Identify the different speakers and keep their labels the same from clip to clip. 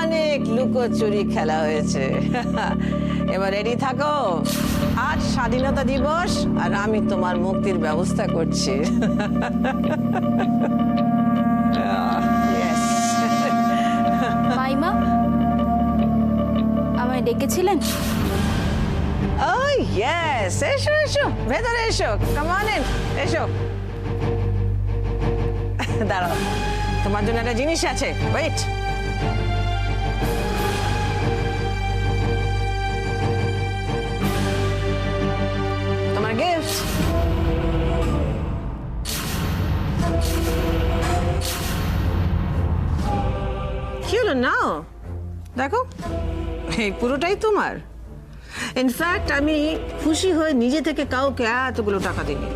Speaker 1: অনেক লুকোচুরি খেলা হয়েছে। এবার রেডি থাকো, আজ স্বাধীনতা দিবস আর আমি তোমার মুক্তির ব্যবস্থা করছি।
Speaker 2: মাইমা আমায় ডেকেছিলেন?
Speaker 1: Oh yes, এসো এসো, ভেতরে এসো, come on in, এসো। দাঁড়াও, তোমার জন্য একটা জিনিস আছে, ওয়েট। তোমার গিফট। কি হলো নাও, দেখো এই পুরোটাই তোমার। ইনফ্যাক্ট আমি খুশি হয়ে নিজে থেকে কাউকে এতগুলো টাকা দিইনি।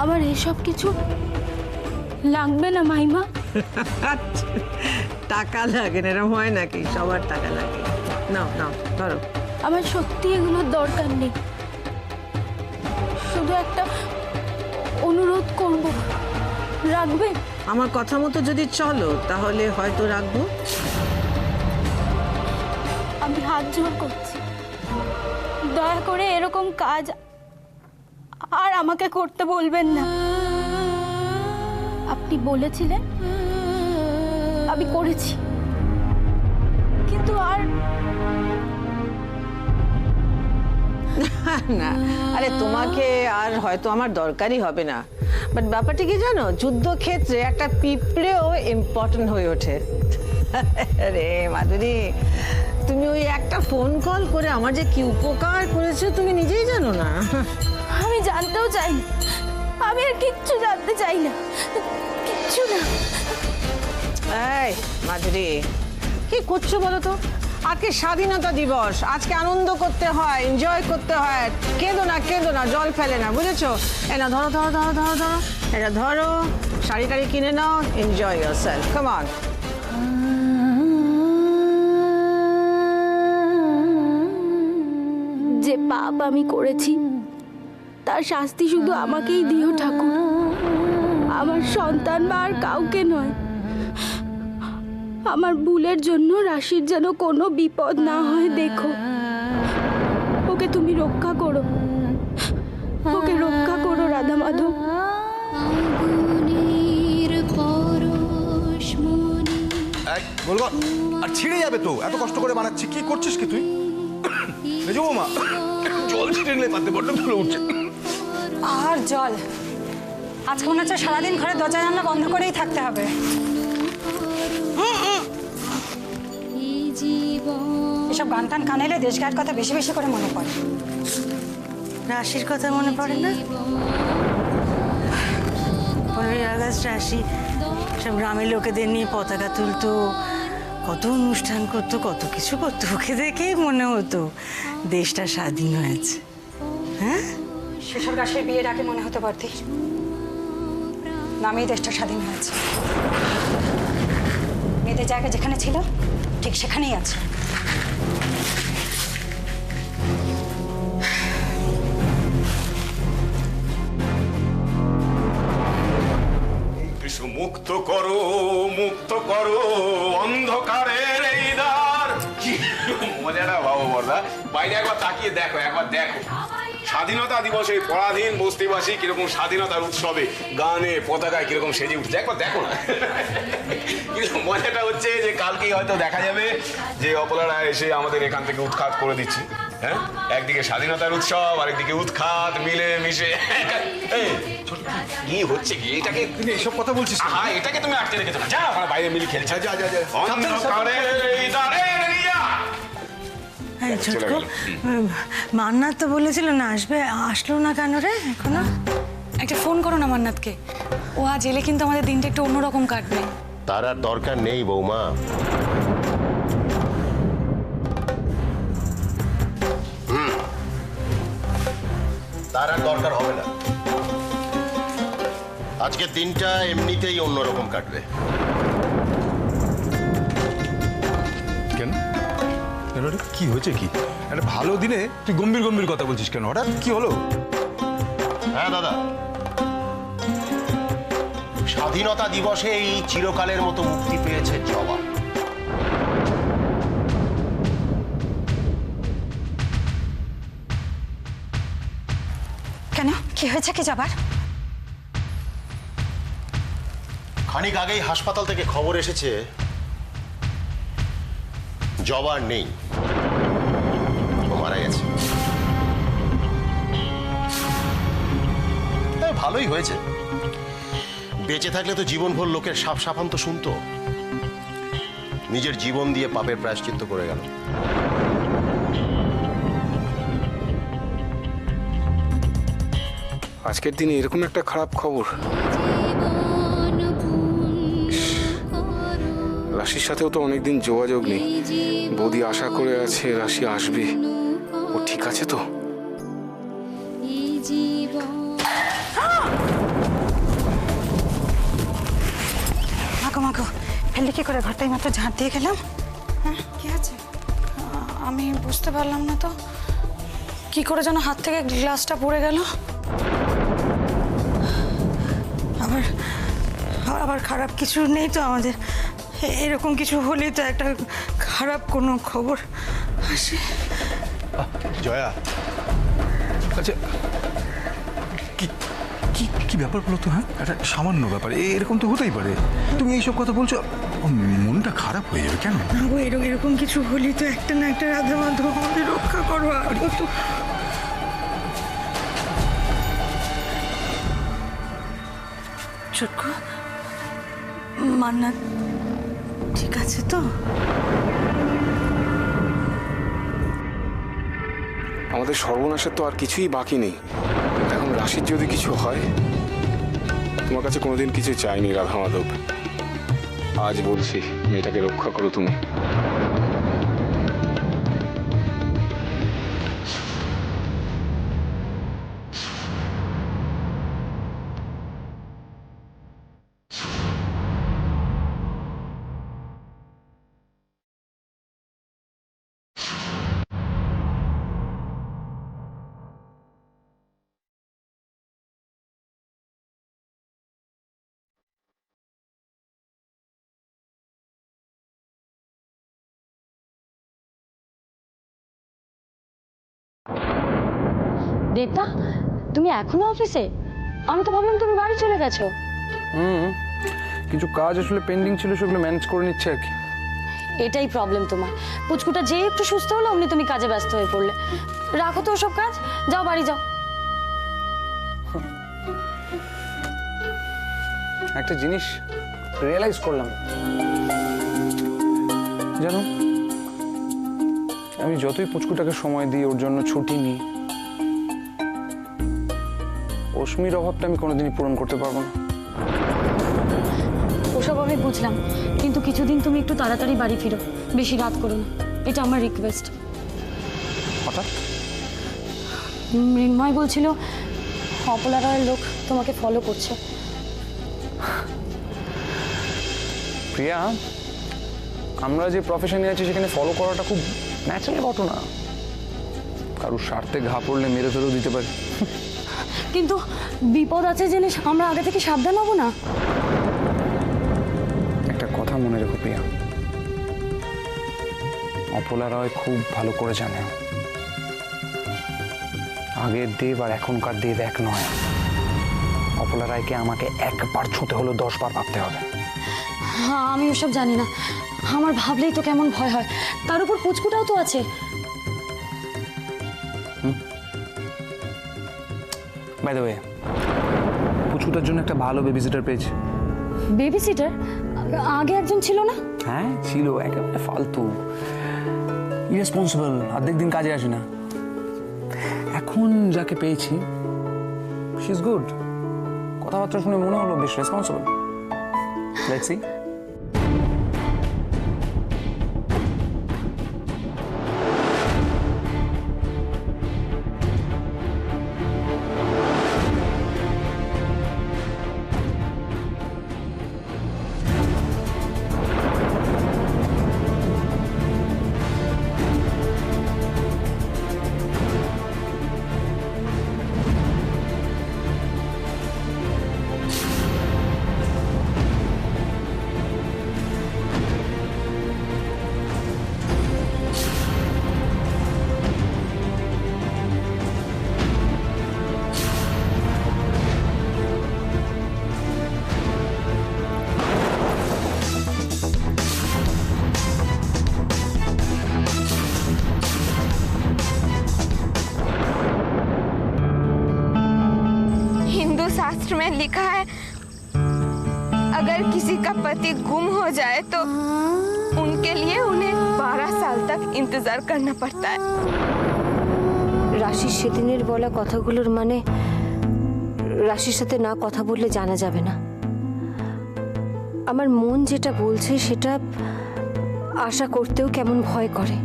Speaker 2: আমার এসব কিছু লাগবে না মাইমা।
Speaker 1: টাকা লাগে না, এরকম হয় নাকি? সবার টাকা লাগে। নাও নাও ধরো।
Speaker 2: আমার সত্যি এগুলোর দরকার নেই, শুধু একটা অনুরোধ করব, রাখবে?
Speaker 1: আমার কথা মতো যদি চলো তাহলে হয়তো রাখবো।
Speaker 2: আমি হাত জোড় করছি, দয়া করে এরকম কাজ আর আমাকে করতে বলবেন না। আপনি বলেছিলেন, আমি করেছি, কিন্তু আর
Speaker 1: না, আরে তোমাকে আর হয়তো আমার দরকারই হবে না, বাট ব্যাপারটা কি জানো, যুদ্ধক্ষেত্রে একটা পিঁপড়েও ইম্পর্টেন্ট হয়ে ওঠে। আরে মাধুরী, তুমি ওই একটা ফোন কল করে আমার যে কি উপকার করেছো তুমি নিজেই জানো না।
Speaker 2: আমি জানতেও চাই না, আমি আর কিচ্ছু জানতে চাই না, কিচ্ছু না।
Speaker 1: এই মাধুরী, কি করছো বলো তো? আজকে স্বাধীনতা দিবস, আজকে আনন্দ করতে হয়, এনজয় করতে হয়। কেঁদো না, জল ফেলে না, বুঝেছো? না ধরো ধরো ধরো ধরো ধরো, এটা ধরো, শাড়ি টাড়ি কিনে নাও, এনজয় ইয়োরসেলফ, কাম অন।
Speaker 2: যে পাপ আমি করেছি তার শাস্তি শুধু আমাকেই দিও ঠাকুর, আমার সন্তান বা আর কাউকে নয়। আমার ভুলের জন্য রাশির যেন কোনো বিপদ না হয় দেখো। ওকে তুমি রক্ষা করো, ওকে রক্ষা করো রাধা মাধব।
Speaker 3: বলবো আর ছিঁড়ে যাবে তো, এত কষ্ট করে বানাচ্ছি। কি করছিস কি তুই? মা জল ছিঁড়ে নিলে পাতে বড্ড ধুলো উঠছে।
Speaker 4: আর জল, আজকে মনে হচ্ছে সারাদিন ঘরে দরজা জানলা বন্ধ করেই থাকতে হবে। এসব গান টান কানে এলে দেশ গায়ের কথা বেশি বেশি করে মনে পড়ে।
Speaker 5: রাশির কথা মনে পড়ে না? 15ই আগস্ট রাশি সব গ্রামের লোকেদের নিয়ে পতাকা তুলতো, কত অনুষ্ঠান করতো, কত কিছু করতো। ওকে দেখেই মনে হতো দেশটা স্বাধীন হয়েছে। হ্যাঁ,
Speaker 4: সেসব রাশির বিয়ের আগে মনে হতে পারতি নামেই দেশটা স্বাধীন হয়েছে। মেয়েদের জায়গা যেখানে ছিল ঠিক সেখানেই আছে।
Speaker 6: মুক্ত করো, মুক্ত করো অন্ধকারের এই দ্বার। কি মজাটা বাবু বর্দা, বাইরে একবার তাকিয়ে দেখো, একবার দেখো স্বাধীনতা দিবসে পরাধীন বস্তিবাসী কিরকম স্বাধীনতার উৎসবে গানে পতাকায় কিরকম সেজে উঠছে, একবার দেখো না। কিন্তু মজাটা হচ্ছে যে কালকেই হয়তো দেখা যাবে যে অপরাধা এসে আমাদের এখান থেকে উৎখাত করে দিচ্ছে। হ্যাঁ, একদিকে স্বাধীনতার উৎসব আর একদিকে উৎখাত মিলে মিশে। কি হচ্ছে কি এটাকে?
Speaker 3: এইসব কথা বলছিস?
Speaker 6: হ্যাঁ, এটাকে তুমি আটকে রেখেছো না। যা, আমরা বাইরে মিলে খেলছি। যা যা যা। অন্ধকারের এই দ্বারে এড়িয়া।
Speaker 5: ছোটকো, মান্নাত তো বলেছিল না আসবে, আসলো না কেন রে এখনো?
Speaker 4: একটা ফোন করো না মান্নাতকে, ও আজ এলে কিন্তু আমাদের দিনটা একটু অন্যরকম কাটবে।
Speaker 7: তার আর দরকার নেই বৌমা। তার আর দরকার হবে না। আজকের দিনটা এমনিতেই অন্যরকম কাটবে।
Speaker 3: কেন কেন রে, কি হয়েছে? কি একটা ভালো দিনে তুই গম্ভীর গম্ভীর কথা বলছিস কেন? হঠাৎ কি হলো?
Speaker 7: হ্যাঁ দাদা, স্বাধীনতা দিবসে এই চিরকালের মতো মুক্তি পেয়েছে জবা।
Speaker 4: কেন কি হয়েছে কি যাবার?
Speaker 7: খানিক আগেই হাসপাতাল থেকে খবর এসেছে জবা নেই, ও মারা গেছে। ভালোই হয়েছে, বেঁচে থাকলে তো জীবনভর লোকের সাপ সাপান্ত শুনতো। নিজের জীবন দিয়ে পাপের প্রায়শ্চিত্ত করে গেল।
Speaker 6: আজকের দিনে এরকম একটা খারাপ খবর। রাশির সাথেও তো অনেকদিন যোগাযোগ নেই। বৌদি আশা করে আছে রাশি আসবে। ও ঠিক আছে তো?
Speaker 4: মাগো মাগো, ফেললে কি করে? ঘরটাই মাত্র ঝাঁট দিয়ে গেলাম। হ্যাঁ কি আছে? আমি বুঝতে পারলাম না তো, কি করে যেন হাত থেকে গ্লাসটা পড়ে গেল। আবার আবার খারাপ কিছু নেই তো আমাদের? এরকম কিছু হলেই তো একটা খারাপ কোনো খবর আসে।
Speaker 3: জয়া, আচ্ছা কি কি কি ব্যাপার বলো তো? হ্যাঁ, একটা সামান্য ব্যাপার, এরকম তো হতেই পারে। তুমি এইসব কথা বলছো, মনটা খারাপ হয়ে যাবে কেন?
Speaker 5: গো, এরকম কিছু হলেই তো একটা না একটা রাধা মাধব আমাদের রক্ষা করো। আর তো ছোটকো, মান্না ঠিক আছে তো?
Speaker 6: আমাদের সর্বনাশের তো আর কিছুই বাকি নেই। এখন রাশির যদি কিছু হয়, তোমার কাছে কোনোদিন কিছু চাইনি রাধা মাধব। আজ বলছি, মেয়েটাকে রক্ষা করো তুমি।
Speaker 8: দেবদা, তুমি এখনো অফিসে? আমি তো ভাবলাম তুমি বাড়ি চলে গেছো।
Speaker 9: কিছু কাজ আসলে পেন্ডিং ছিল, সেগুলো ম্যানেজ করে নিচ্ছে আর কি।
Speaker 8: এটাই প্রবলেম তোমার। পুচকুটা যে একটু সুস্থ হলো অমনি তুমি কাজে ব্যস্ত হয়ে পড়লে। রাখো তো ওসব কাজ, যাও বাড়ি যাও।
Speaker 9: একটা জিনিস রিয়েলাইজ করলাম, জানো, আমি যতই পুচকুটাকে সময় দিই, ওর জন্য ছুটি নিই, অশ্মির অভাবটা আমি কোনোদিনই পূরণ করতে পারবো না।
Speaker 8: ওসব আমি বুঝলাম, কিন্তু কিছুদিন তুমি একটু তাড়াতাড়ি বাড়ি ফিরো, বেশি রাত করো না, এটা আমার রিকোয়েস্ট।
Speaker 9: হঠাৎ
Speaker 8: মৃন্ময় বলছিল অপলারায়ের লোক তোমাকে ফলো করছে।
Speaker 9: প্রিয়া, আমরা যে প্রফেশনে আছি সেখানে ফলো করাটা খুব ন্যাচারাল ঘটনা। কারোর স্বার্থে ঘা পড়লে মেরে ফেলেও দিতে পারে।
Speaker 8: কিন্তু বিপদ আছে জেনে আমরা আগে থেকে সাবধান হব না?
Speaker 9: একটা কথা মনে রেখো প্রিয়া, অপলা রায় খুব ভালো করে জানে আগের দেব আর এখনকার দেব এক নয়। অপলা রায়কে আমাকে একবার ছুঁতে হলো 10 বার ভাবতে হবে।
Speaker 8: হ্যাঁ, আমি ওসব জানি না, আমার ভাবলেই তো কেমন ভয় হয়। তার উপর পুচকুটাও তো আছে।
Speaker 9: বাই দ্য ওয়ে, পুচকুটার জন্য একটা ভালো বেবিসিটার পেয়েছি।
Speaker 8: Baby seater? আগে একজন ছিল না?
Speaker 9: হ্যাঁ ছিল, একেবারে ফালতু, ইরেসপন্সিবল, অর্ধেক দিন কাজে আসে না। এখন যাকে পেয়েছি, শি ইজ গুড। কথাবার্তা শুনে মনে হলো বেশ রেসপন্সিবল। Let's see.
Speaker 10: शास्त्र में लिखा है अगर किसी का पति गुम हो जाए तो उनके लिए उन्हें 12 साल तक इंतजार करना पड़ता है।
Speaker 8: রাশির সেদিনের বলা কথাগুলোর মানে রাশির সাথে না কথা বললে জানা যাবে না। আমার মন যেটা বলছে সেটা আশা করতেও কেমন ভয় করে,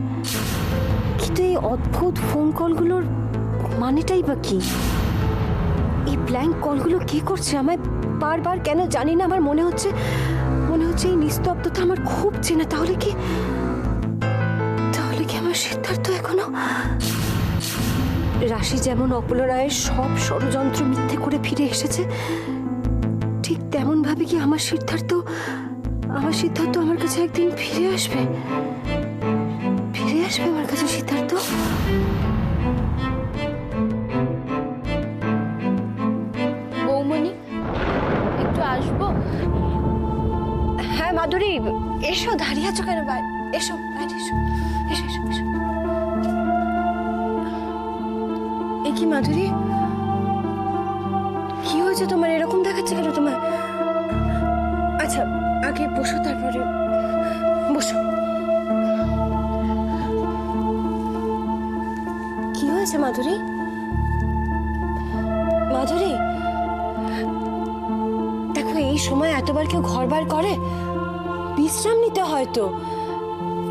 Speaker 8: কিন্তু এই অদ্ভুত ফোন কলগুলোর মানেটাই বা কি? এই ব্ল্যাঙ্ক কলগুলো কে করছে আমায় বারবার, কেন জানি না। আমার মনে হচ্ছে এই নিস্তব্ধতা আমার খুব চেনা। তাহলে কি আমার সিদ্ধার্থ এখনো রাশি যেমন অপল রায়ের সব ষড়যন্ত্র মিথ্যে করে ফিরে এসেছে, ঠিক তেমন ভাবে কি আমার সিদ্ধার্থ আমার কাছে একদিন ফিরে আসবে আমার কাছে সিদ্ধার্থ।
Speaker 2: বৌমনি, একটু আসবো?
Speaker 8: হ্যাঁ মাধুরী, এসো। দাঁড়িয়ে আছো কেন? এসো বাইরে এসো, এসো এসো এসো। এ কি মাধুরী, কি হয়েছে তোমার? এরকম দেখাচ্ছে কেন তোমার? আচ্ছা আগে বসো, তারপরে বসো। কি হয়েছে মাধুরী? মাধুরী দেখো, এই সময় এতবার কেউ ঘর বার করে? বিশ্রাম নিতে হয়তো।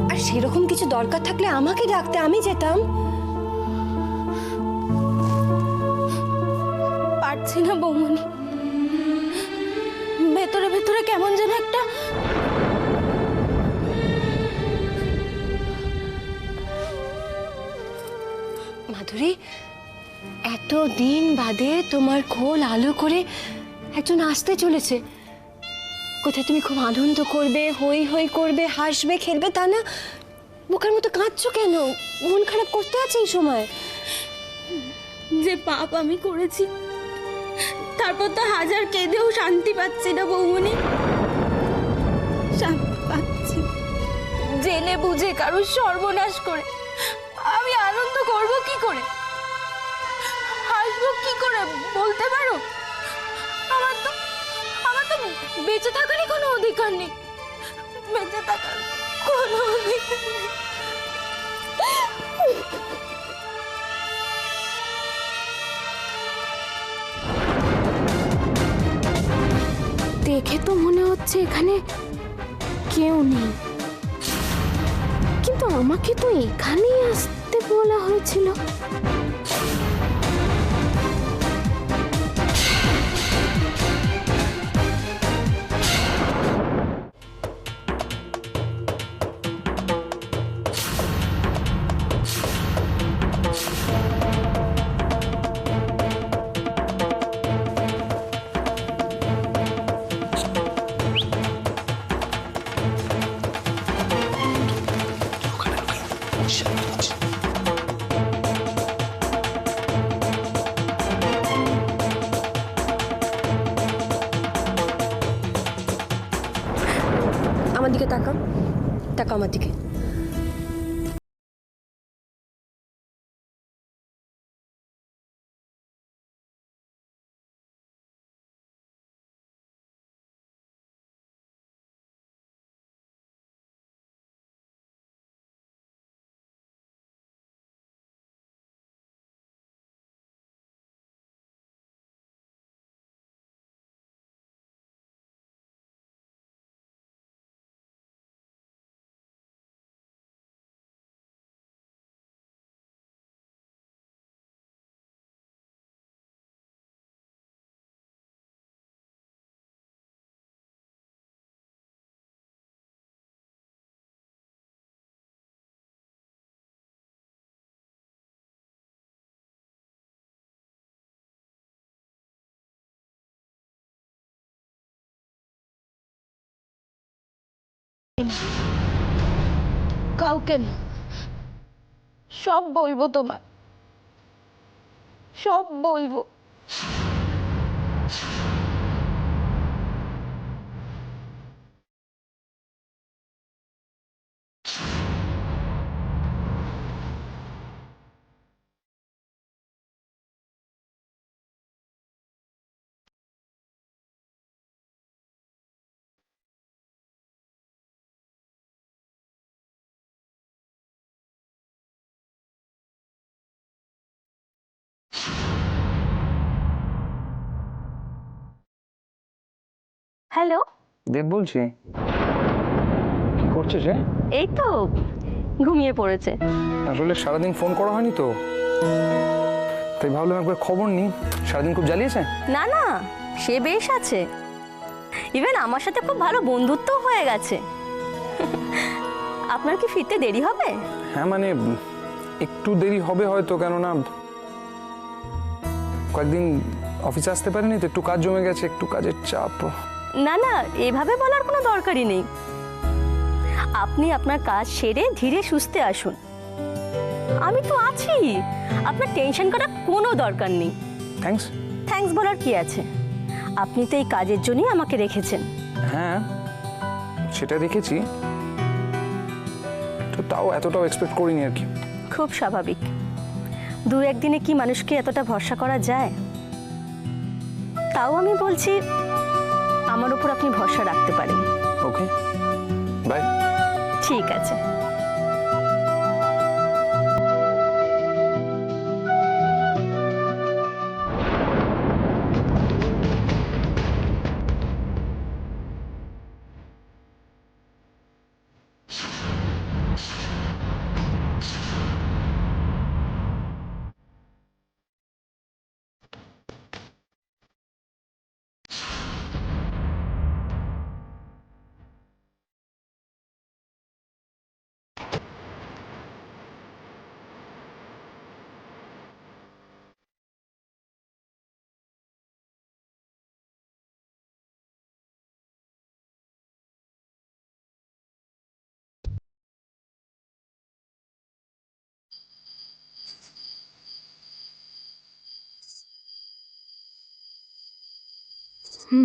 Speaker 8: আর সেরকম কিছু দরকার থাকলে আমাকে ডাকতে, আমি যেতাম।
Speaker 2: পারছি না বৌমনি, ভেতরে ভেতরে কেমন যেন একটা
Speaker 8: মাধুরী, এতদিন বাদে তোমার কোল আলো করে একজন আসতে চলেছে। কোথায় তুমি খুব আনন্দ করবে, হই হই করবে, হাসবে, খেলবে, তা না। বোকার মতো কাঁদছো কেন? মন খারাপ করতে আছে এই সময়?
Speaker 2: যে পাপ আমি করেছি, তারপর তো হাজার কেঁদেও শান্তি পাচ্ছি না বৌমনি। শান্তি পাচ্ছি জেনে বুঝে কারোর সর্বনাশ করে আমি আনন্দ করব কি করে, হাসবো কি করে বলতে পারো? আমার তো বেঁচে থাকারই কোনো অধিকার নেই, বেঁচে থাকার কোনো অধিকার নেই। দেখে তো মনে হচ্ছে এখানে কেউ নেই, কিন্তু আমাকে তো এখানেই আসতে বলা হয়েছিল। আমার দিকে তাকাও, তাকাও আমার দিকে। কাউকে না, সব বলবো তোমার, সব বলবো।
Speaker 11: হ্যালো,
Speaker 9: দেব বলছি। কি করছে সে?
Speaker 11: এই তো ঘুমিয়ে পড়েছে।
Speaker 9: আসলে সারাদিন ফোন করা হয়নি তো, তাই ভাবলাম একবার খবর নিই। সারাদিন খুব জ্বালিয়েছে?
Speaker 11: না না, সে বেশ আছে। ইভেন আমার সাথে খুব ভালো বন্ধুত্ব হয়ে গেছে। আপনার কি ফিরতে দেরি হবে?
Speaker 9: হ্যাঁ মানে একটু দেরি হবে হয়তো, কেননা কয়েকদিন অফিসে আসতে পারিনি তো, একটু কাজ জমে গেছে, একটু কাজের চাপ।
Speaker 11: না না, এভাবে বলার কোনো দরকারই নেই। আপনি আপনার কাজ সেরে ধীরে সুস্থে আসুন, আমি তো আছি। আপনার টেনশন করার কোনো দরকার নেই।
Speaker 9: থ্যাঙ্কস।
Speaker 11: থ্যাঙ্কস বলার কি আছে? আপনি তো এই কাজের জন্যই আমাকে রেখেছেন।
Speaker 9: হ্যাঁ সেটা দেখেছি, তো তাও এতটাও এক্সপেক্ট করিনি আর কি।
Speaker 11: খুব স্বাভাবিক। দু একদিনে কি মানুষকে এতটা ভরসা করা যায়? তাও আমি বলছি, আমার উপর আপনি ভরসা রাখতে পারেন।
Speaker 9: ওকে, বাই।
Speaker 11: ঠিক আছে।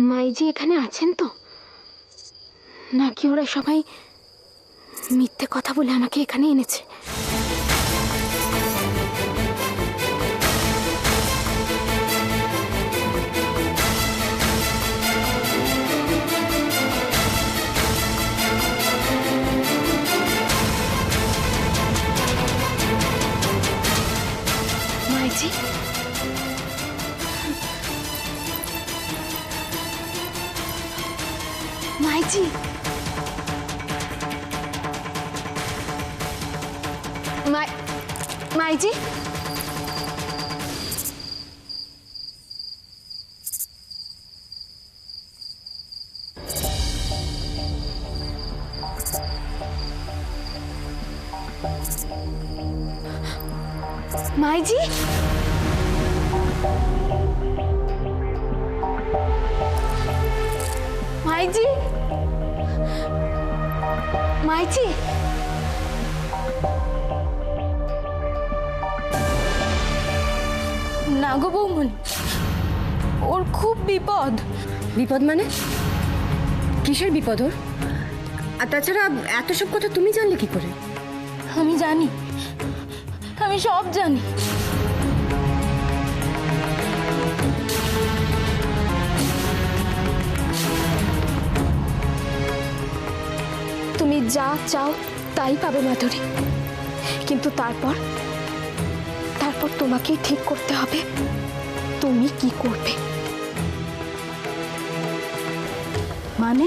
Speaker 2: মাইজি এখানে আছেন তো, নাকি ওরা সবাই মিথ্যে কথা বলে আমাকে এখানে এনেছে? মাইজি, মাইজি, মাইজি, মাইজি, মাইজি, মাইজি, না গো বৌমনি, ওর খুব বিপদ।
Speaker 8: বিপদ মানে? কিসের বিপদ ওর? আর তাছাড়া এত সব কথা তুমি জানলে কি করে?
Speaker 2: আমি জানি, আমি সব জানি। তুমি যা চাও তাই পাবে মাধুরী, কিন্তু তারপর তোমাকেই ঠিক করতে হবে তুমি কি করবে। মানে?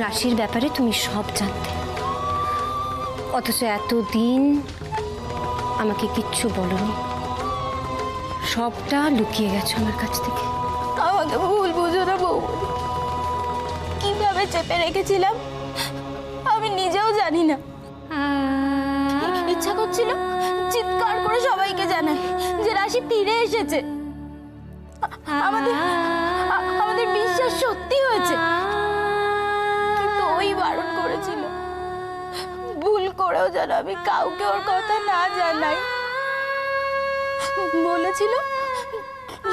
Speaker 8: রাশির ব্যাপারে তুমি সব জানতে, অথচ এতদিন আমাকে কিচ্ছু বলনি, সবটা লুকিয়ে গেছো আমার কাছ থেকে।
Speaker 2: আমাকে ভুল বুঝো না বউ, কিভাবে চেপে রেখেছিলাম আমি নিজেও জানি না। ইচ্ছা করছিল চিৎকার করে সবাইকে জানাই যে রাশি ফিরে এসেছে। আমাদের বিশ্বাস সত্যি হয়েছে, কিন্তু ওই বারণ করেছিল ভুল করেও যেন আমি কাউকে ওর কথা না জানাই। বলেছিল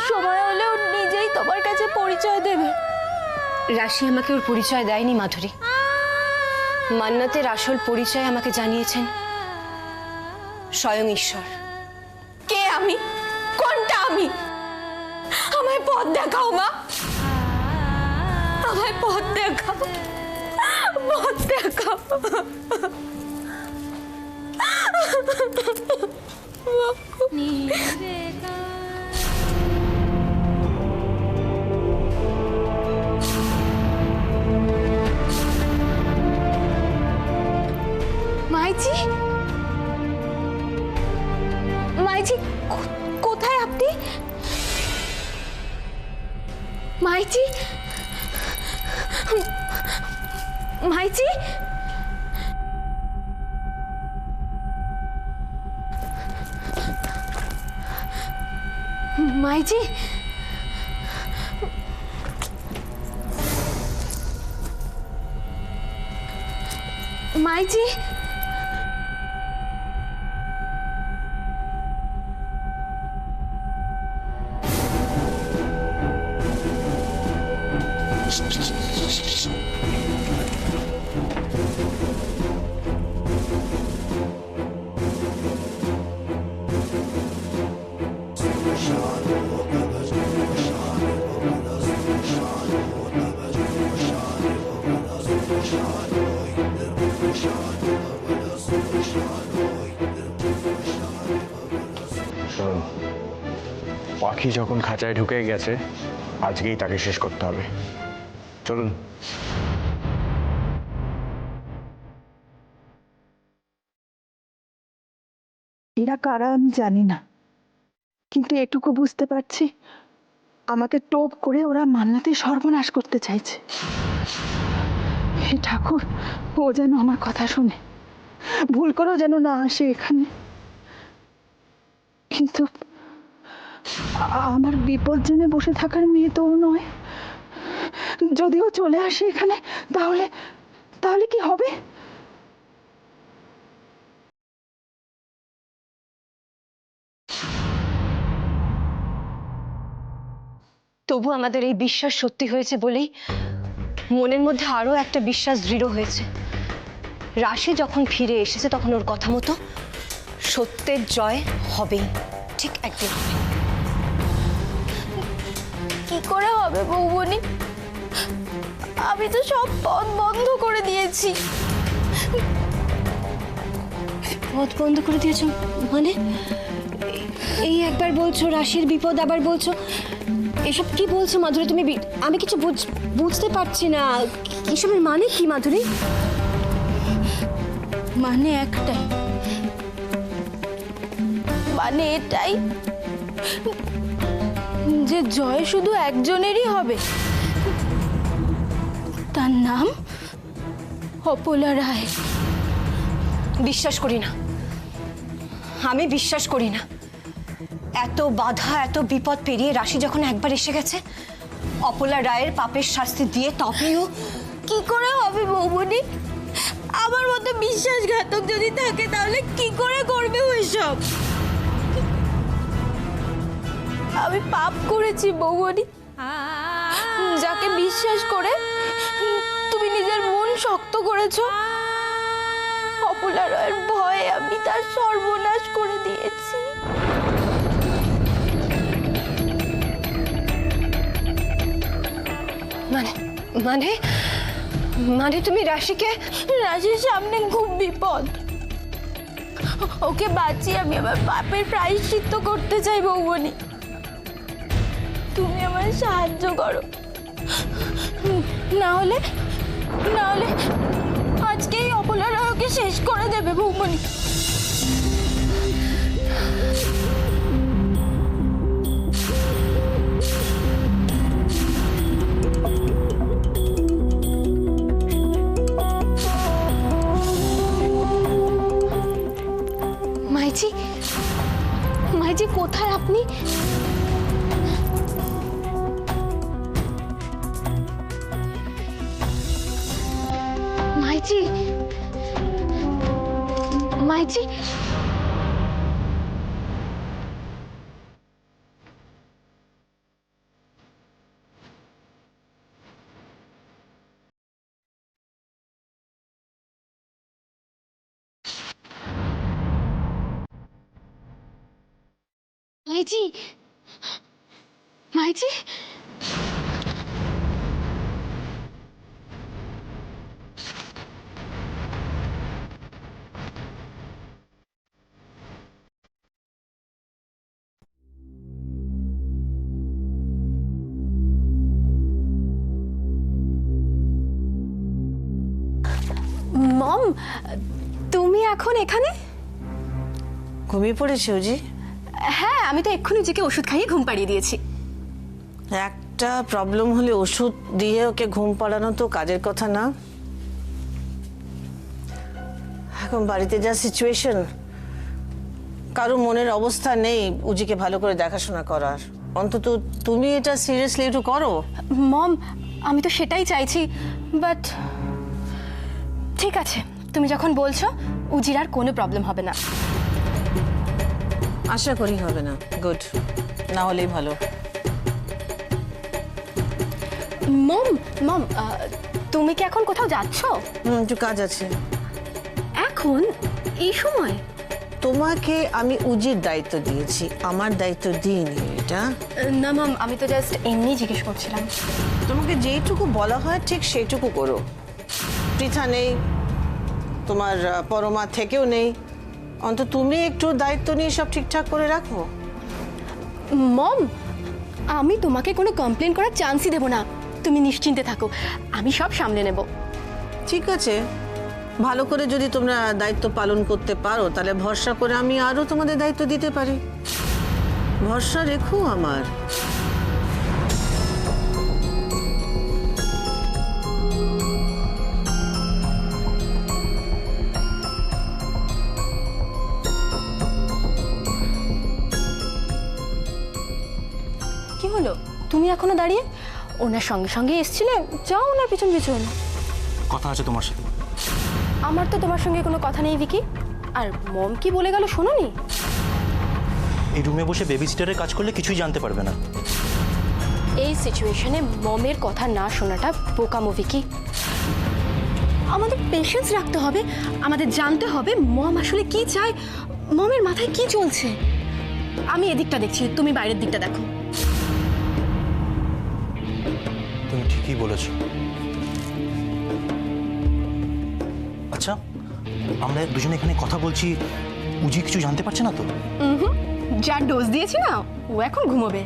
Speaker 2: সময় হলে ও নিজেই তোমার কাছে পরিচয় দেবে।
Speaker 8: রাশি আমাকে ওর পরিচয় দেয়নি মাধুরী, মান্নাতের আসল পরিচয় আমাকে জানিয়েছেন স্বয়ং ঈশ্বর।
Speaker 10: আমি কোনটা আমি আমায় পথ দেখাও মা আমায় পথ দেখাও পথ দেখাও মাইজি মাইজি কোথায় আপনি মাইজি মাইজি মাইজি মাইজি
Speaker 12: পাখি যখন খাঁচায় ঢুকে গেছে আজকেই তাকে শেষ করতে হবে। চলুন।
Speaker 13: এরা কারা আমি জানি না, কিন্তু এটুকু বুঝতে পারছি আমাকে টোপ করে ওরা মান্নাতে সর্বনাশ করতে চাইছে। হে ঠাকুর, ও যেন আমার কথা শুনে, ভুল করেও যেন না আসে এখানে। কিন্তু আমার বিপদ জেনে বসে থাকার মেয়ে তো ও নয়। যদিও চলে আসে এখানে, তাহলে তাহলে কি হবে?
Speaker 8: তবু আমাদের এই বিশ্বাস সত্যি হয়েছে বলেই মনের মধ্যে আরো একটা বিশ্বাস দৃঢ় হয়েছে। রাশি যখন ফিরে এসেছে তখন ওর কথা মতো সত্যের জয় হবেই, ঠিক একদিন হবে।
Speaker 2: কি করে হবে বৌমনি? আমি তো সব পথ বন্ধ করে দিয়েছি।
Speaker 8: পথ বন্ধ করে দিয়েছো মানে? এই একবার বলছো রাশির বিপদ, আবার বলছো এসব কি বলছো মাধুরী তুমি? আমি কিছু বুঝতে পারছি না, এসবের মানে কি মাধুরী?
Speaker 2: মানে একটাই, মানে এটাই যে জয় শুধু একজনেরই হবে, তার নাম অপলা রায়।
Speaker 8: বিশ্বাস করি না, আমি বিশ্বাস করি না। এত বাধা এত বিপদ পেরিয়ে রাশি যখন একবার এসে গেছে, অপলা রায়ের পাপের শাস্তি দিয়ে তবেও।
Speaker 2: কি করে হবে বৌমনি? আমার মতো বিশ্বাসঘাতক যদি থাকে তাহলে কি করে করবে ওইসব? আমি পাপ করেছি বৌমনি, যাকে বিশ্বাস করে তুমি নিজের মন শক্ত করেছো। অপলা রায়ের ভয়ে আমি তার সর্বনাশ করে দিয়েছি।
Speaker 8: মানে মানে মানে তুমি রাশিকে?
Speaker 2: রাশির সামনে খুব বিপদ, ওকে বাঁচিয়ে আমি আমার পাপের প্রায়শ্চিত্ত করতে চাই বৌমনি। তুমি আমার সাহায্য করো, না হলে আজকেই অপলা রায় ওকে শেষ করে দেবে বৌমনি।
Speaker 8: মাইজি, মাইজি কোথায় আপনি? মাইজি, মাইজি।
Speaker 10: মাইজি, মাইজি,
Speaker 2: মম, তুমি এখন এখানে?
Speaker 1: ঘুমিয়ে পড়েছে উজি?
Speaker 2: হ্যাঁ, আমি তো এক্ষুনি নিজেকে ওষুধ খাইয়ে ঘুম পাড়িয়ে দিয়েছি।
Speaker 1: একটা প্রবলেম হলে ওষুধ দিয়ে ওকে ঘুম পাড়ানো তো কাজের কথা না। এখন বাড়িতে যা সিচুয়েশন, কারো মনের অবস্থা নেই উজিকে ভালো করে দেখাশোনা করার। অন্তত তুমি এটা সিরিয়াসলি একটু করো।
Speaker 2: মম, আমি তো সেটাই চাইছি, বাট ঠিক আছে, তুমি যখন বলছো উজির আর কোনো প্রবলেম হবে না।
Speaker 1: আশা করি হবে না। গুড, না হলেই ভালো।
Speaker 2: মম, মম, তুমি কি এখন কোথাও যাচ্ছো?
Speaker 1: একটু কাজ আছে।
Speaker 2: এখন এই সময়?
Speaker 1: তোমাকে আমি উজির দায়িত্ব দিয়েছি, আমার দায়িত্ব দিইনি এটা।
Speaker 2: না মম, আমি তো জাস্ট এমনি জিজ্ঞেস করছিলাম।
Speaker 1: তোমাকে যেইটুকু বলা হয় ঠিক সেইটুকু করো। পৃথা নেই, তোমার পরমা থেকেও নেই, অন্তত তুমি একটু দায়িত্ব নিয়ে সব ঠিকঠাক করে রাখো।
Speaker 2: মম, আমি তোমাকে কোনো কমপ্লেন করার চান্সই দেব না। তুমি নিশ্চিন্তে থাকো, আমি সব সামলে নেব।
Speaker 1: ঠিক আছে, ভালো করে যদি তোমরা দায়িত্ব পালন করতে পারো তাহলে ভরসা করে আমি আরো তোমাদের দায়িত্ব দিতে পারি। ভরসা রেখো আমার।
Speaker 2: কি হলো, তুমি এখনো দাঁড়িয়ে? ওনার সঙ্গে সঙ্গে এসছিলে, যাও ওনার পিছন পিছন।
Speaker 12: কথা আছে তোমার সাথে।
Speaker 2: আমার তো তোমার সঙ্গে কোনো কথা নেই ভিকি। আর মম কি বলে গেল শোনোনি?
Speaker 14: এই রুমে বসে বেবি সিটারের কাজ করলে কিছুই জানতে পারবে না।
Speaker 2: এই সিচুয়েশনে মমের কথা না শোনাটা বোকামো ভিকি। আমাদের পেশেন্স রাখতে হবে, আমাদের জানতে হবে মম আসলে কি চায়, মমের মাথায় কি চলছে। আমি এদিকটা দেখছি, তুমি বাইরের দিকটা দেখো।
Speaker 14: তুমি ঠিকই বলেছ। আচ্ছা, আমরা দুজনে এখানে কথা বলছি, উজি কিছু জানতে পারছে না তো?
Speaker 2: যা ডোজ দিয়েছি না, ও এখন ঘুমোবে।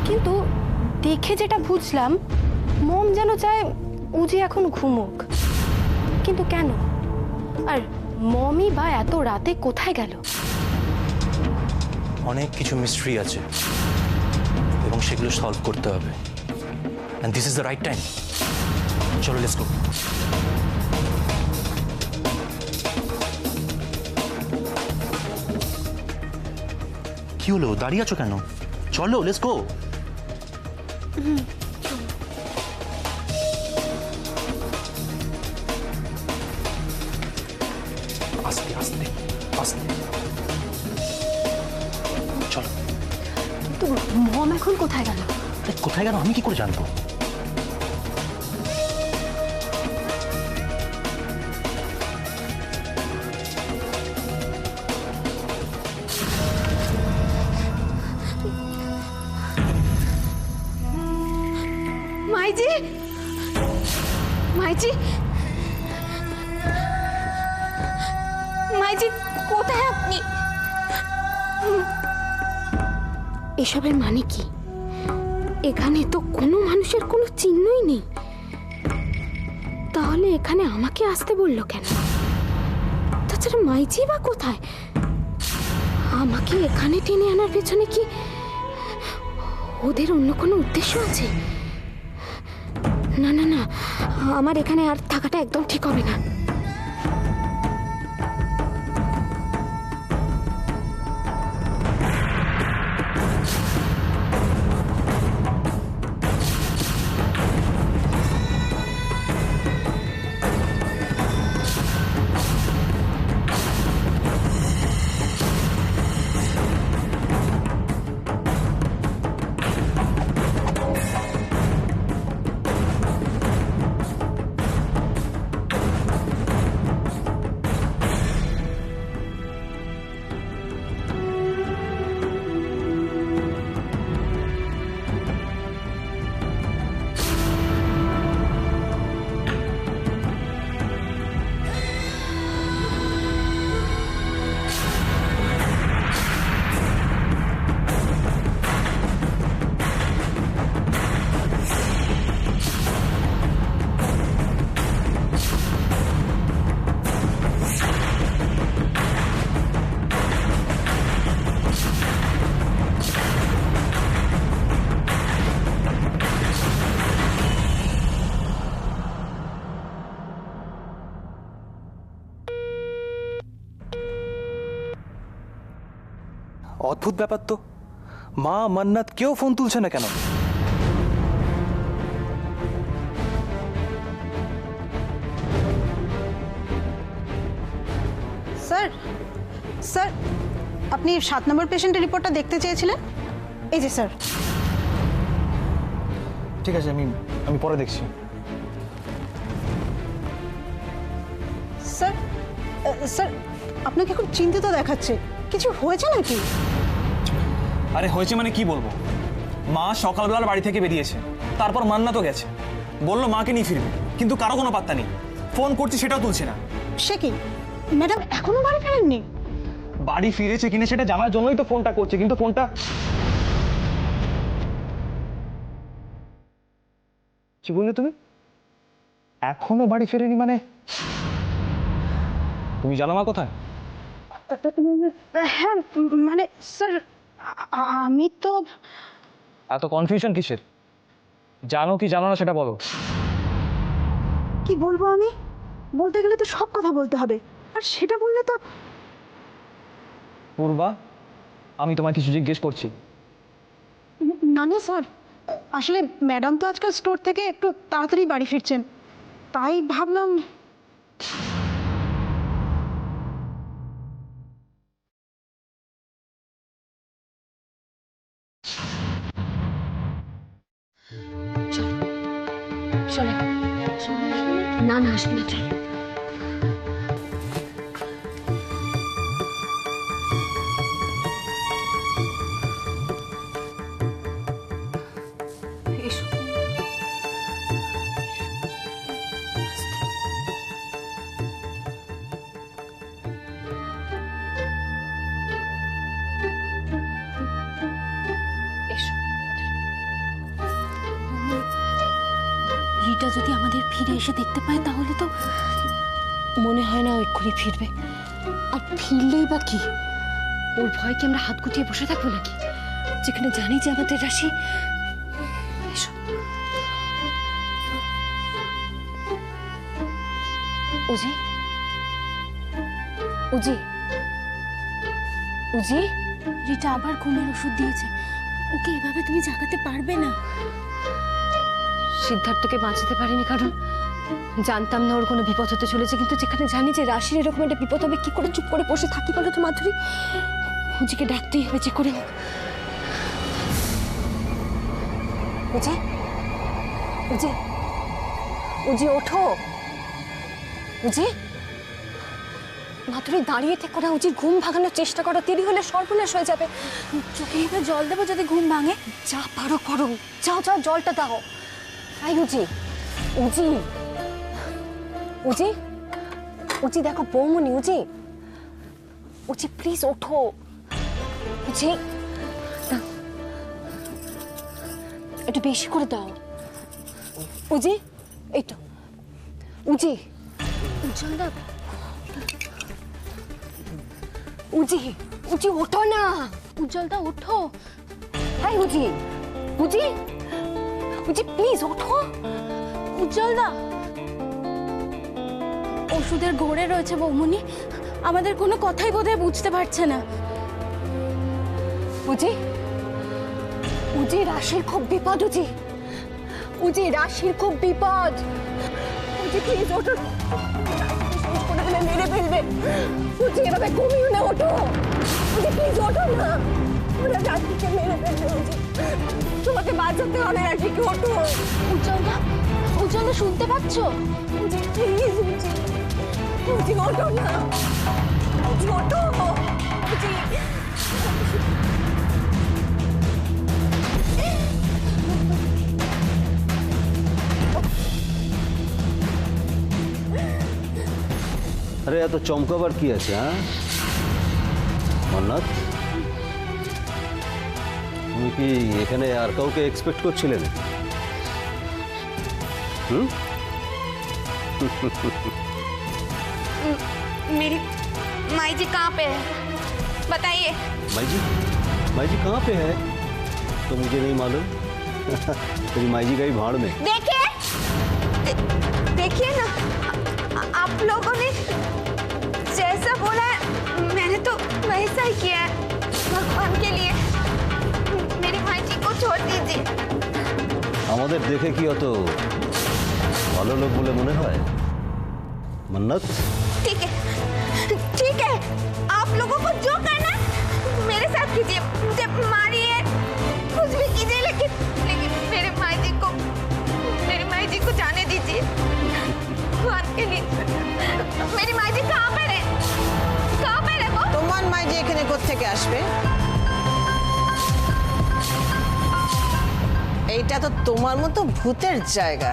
Speaker 2: কিন্তু দেখে যেটা বুঝলাম, মম যেন চায় উজি এখন ঘুমুক। কিন্তু কেন? আর মমই বা এত রাতে কোথায় গেল?
Speaker 14: অনেক কিছু মিস্ট্রি আছে এবং সেগুলো সলভ করতে হবে। And this is the right time. চলো, let's go. কি হলো, দাঁড়িয়ে আছো কেন? চলো, let's go. আস্তে আস্তে আস্তে চলো।
Speaker 2: কিন্তু মম এখন কোথায় গেল?
Speaker 14: কোথায় গেল আমি কি করে জানবো?
Speaker 10: মাইজি, মাইজি, মাইজি, কোথায় আপনি?
Speaker 15: এসবের মানে কি? এখানে তো কোনো মানুষের কোনো চিহ্নই নেই। তাহলে এখানে আমাকে আসতে বললো কেন? তাছাড়া মাইজি বা কোথায়? আমাকে এখানে টেনে আনার পেছনে কি ওদের অন্য কোনো উদ্দেশ্য আছে? না না না, আমার এখানে আর থাকাটা একদম ঠিক হবে না।
Speaker 14: অদ্ভুত ব্যাপার তো, মা মান্নাত কেউ ফোন তুলছে না কেন?
Speaker 4: স্যার স্যার আপনি 7 নম্বর পেশেন্টের রিপোর্টটা দেখতে চেয়েছিলেন, এই যে স্যার।
Speaker 9: ঠিক আছে, আমি পরে দেখছি।
Speaker 4: স্যার স্যার আপনাকে খুব চিন্তিত দেখাচ্ছে, কিছু হয়েছে নাকি?
Speaker 9: আরে হয়েছে মানে কি বলবো, মা সকালবেলার বাড়ি থেকে বেরিয়েছে, তারপর মান্না তো গেছে, বললো মাকে নিয়ে ফিরবে, কিন্তু কারো কোনো পাত্তা নেই। ফোন করছি সেটাও তুলছে না।
Speaker 4: সে কি ম্যাডাম এখনো বাড়ি ফেরেননি?
Speaker 9: বাড়ি ফিরেছে কিনা সেটা জানার জন্যই তো ফোনটা করছে, কিন্তু ফোনটা কি বললে তুমি? এখনো বাড়ি ফেরেনি মানে? তুমি জানো মা কোথায়?
Speaker 4: হ্যাঁ মানে স্যার আমি তো।
Speaker 9: এত কনফিউশন কিসের? জানো কি জানো না সেটা বলো।
Speaker 4: কি বলবো আমি? বলতে গেলে তো সব কথা বলতে হবে, আর সেটা বললে তো।
Speaker 9: পূর্বা, আমি তোমায় কিছু জিজ্ঞেস করছি।
Speaker 4: না না স্যার, আসলে ম্যাডাম তো আজকাল স্টোর থেকে একটু তাড়াতাড়ি বাড়ি ফিরছেন, তাই ভাবলাম।
Speaker 15: চলে না না আসবে না, চল।
Speaker 4: এসো।
Speaker 15: এসো। রিটা যদি আমাদের ফিরে এসে দেখতে পায় তাহলে তো মনে হয় না ও এক্ষুনি ফিরবে। আর ফিরলেই বা কি, ওর ভয় কি আমরা হাত গুটিয়ে বসে থাকবো নাকি, যেখানে জানি যে আমাদের রাশি। এসো। উজি উজি উজি, রিটা আবার ঘুমের ওষুধ দিয়েছে, ওকে এভাবে তুমি জাগাতে পারবে না। সিদ্ধার্থকে বাঁচাতে পারিনি কারণ জানতাম না ওর কোনো বিপদ হতে চলেছে, কিন্তু যেখানে জানি যে রাশির এরকম একটা বিপদ হবে, কি করে চুপ করে বসে থাকি বলো তো মাধুরী? উজিকে ডাকতেই হবে যে করে হোক। উজি উজি উজি ওঠো। উজি, মাধুরী দাঁড়িয়ে থেকো না, উজির ঘুম ভাঙানোর চেষ্টা করো, দেরি হলে সর্বনাশ হয়ে যাবে। চোখে এবার জল দেবো যদি ঘুম ভাঙে? যা পারো করো, যাও যাও জলটা দাও। আই উজি উজি উজি উজি, দেখো বৌমনি। উজি উজি প্লিজ ওঠো। উজি একটু বেশি করে দাও। উজি এই তো। উজি উজ্জ্বল দা, উজি উজি ওঠো না। উজ্জ্বল দা ওঠো। হাই উজি উজি উজি প্লিজ ওঠো। উজ্জ্বল দা, ওষুধের ঘোরে রয়েছে বৌমনি, আমাদের কোনো কথাই বোধহয় বুঝতে পারছে না। উজি উজি, রাশির খুব বিপদ। উজি উজি, রাশির খুব বিপদ। উজি প্লিজ ওঠো, করে ফেলে মেরে ফেলবে। উজি এভাবে ঘুমিও না, ওঠো। উজি প্লিজ ওঠো না, ওরা রাশিকে মেরে ফেলবে। উজি তোমাকে বাঁচাতে হবে, রাশিকে ওঠো। উজ্জ্বল দা শুনতে পাচ্ছ? উজি প্লিজ, উজি উজি ওঠো না, উজি ওঠো। উজি
Speaker 16: আরে এত চমকাবার কি আছে? হ্যাঁ মান্নাত, তুমি কি এখানে আর কাউকে এক্সপেক্ট করছিলে না?
Speaker 10: मेरी माई जी कहाँ पे है बताइए।
Speaker 16: माई जी कहाँ पे है? तो मुझे नहीं मालूम। तेरी माई जी गई भाड़ में।
Speaker 10: देखिए देखिए ना, आप लोगों ने जैसा बोला है मैंने तो वैसा ही किया है। भगवान के लिए मेरी माँ जी को छोड़ दीजिए।
Speaker 16: আমাদের দেখে কি অত ভালো লোক বলে মনে হয় मन्नत?
Speaker 10: ठीक है आप लोगों को जो करना है मेरे साथ कीजिए, मुझे मारिए कुछ भी कीजिए, लेकिन मेरी माँ जी को जाने दीजिए भगवान के लिए। मेरी माँ जी कहाँ पर है वो?
Speaker 1: তোমার মাইজি এখানে কোত্থেকে আসবে? এইটা তো তোমার মতো ভূতের জায়গা।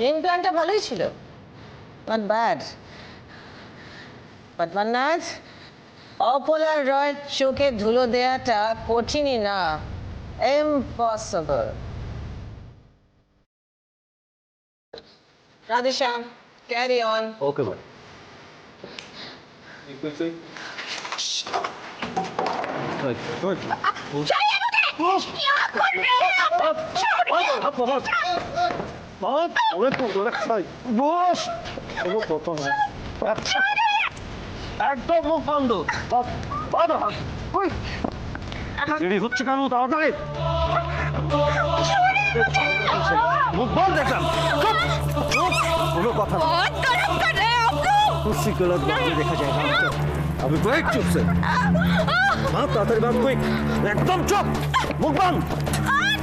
Speaker 1: গেম প্ল্যানটা ভালোই ছিল, নট ব্যাড, বাট মান্নাত, অপলার রয়ের চোখে ধুলো দেওয়াটা কঠিনই না, impossible. Radheshyam, carry on.
Speaker 16: Okay भाई।
Speaker 17: একদম মুখ বন্ধ। দেরি হচ্ছে কেন তাড়াতাড়ি মুখ বন্ধ দেখলাম। কোনো কথা না। कुर्सी गलत बात में देखा जाएगा। अभी तो एक चुप से बात ताड़ाताड़ी बात क्विक, एकदम चुप, मुख बंद,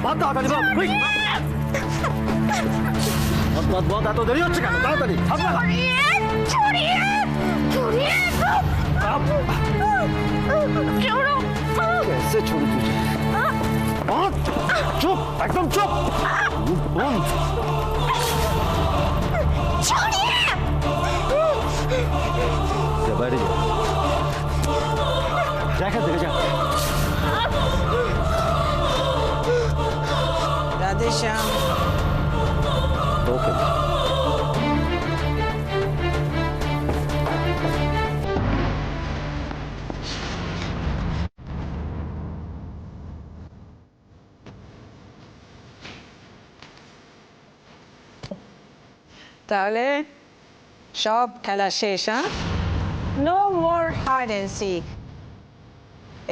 Speaker 17: बात ताड़ाताड़ी बात क्विक। बहुत तो देरी হচ্ছে কেন তাড়াতাড়ি
Speaker 10: छोड़िए
Speaker 17: कैसे छोड़ू तुझे? बात चुप, एकदम चुप, मुख बंद। जा बैठ जा, जाकर देख जा।
Speaker 1: রাধেশ্যাম,
Speaker 16: ओके।
Speaker 1: তাহলে সব খেলা শেষ, হ্যাঁ? No more hide and seek.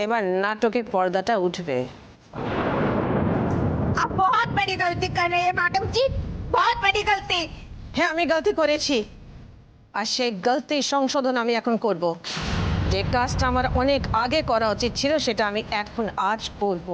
Speaker 1: এবার নাটকের পর্দাটা উঠবে।
Speaker 10: आप बहुत बड़ी गलती कर रहे हैं मैडम जी, बहुत बड़ी गलती।
Speaker 1: হ্যাঁ, আমি গলতি করেছি, আর সেই গলতি সংশোধন আমি এখন করব। যে কাজটা আমার অনেক আগে করা উচিত ছিল সেটা আমি এখন আজ করব।